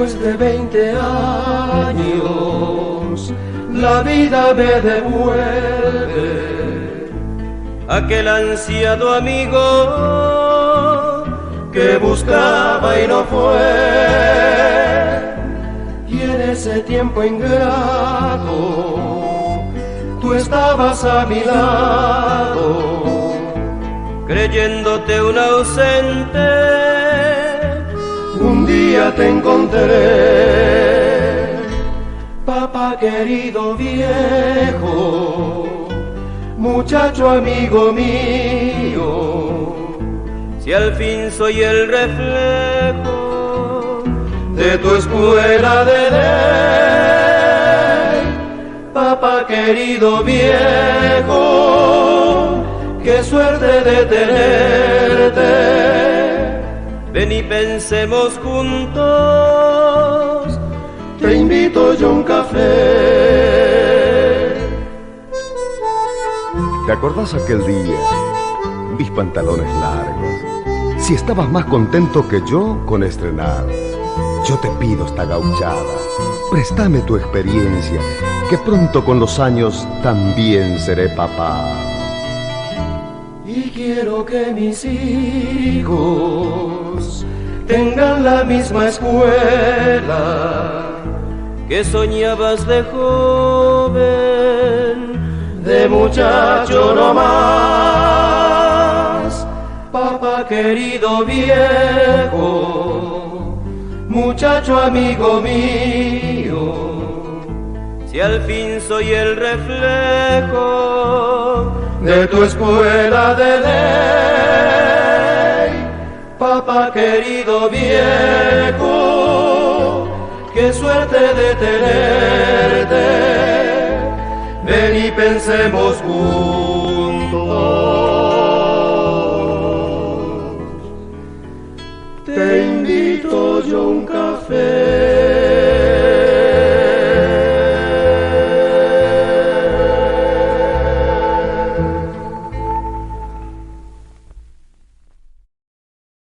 Después de 20 años, la vida me devuelve aquel ansiado amigo que buscaba y no fue. Y en ese tiempo ingrato, tú estabas a mi lado, creyéndote un ausente. Un día te encontré, papá querido viejo, muchacho amigo mío. Si al fin soy el reflejo de tu escuela de ley, papá querido viejo, qué suerte de tenerte. Ven y pensemos juntos, te invito yo a un café. ¿Te acordás aquel día? Mis pantalones largos. Si estabas más contento que yo con estrenar. Yo te pido esta gauchada, préstame tu experiencia, que pronto con los años también seré papá. Y quiero que mis hijos tengan la misma escuela que soñabas de joven, de muchacho no más. Papá querido viejo, muchacho amigo mío. Si al fin soy el reflejo de tu escuela de ley, papá querido viejo, qué suerte de tenerte. Ven y pensemos juntos, te invito yo a un café.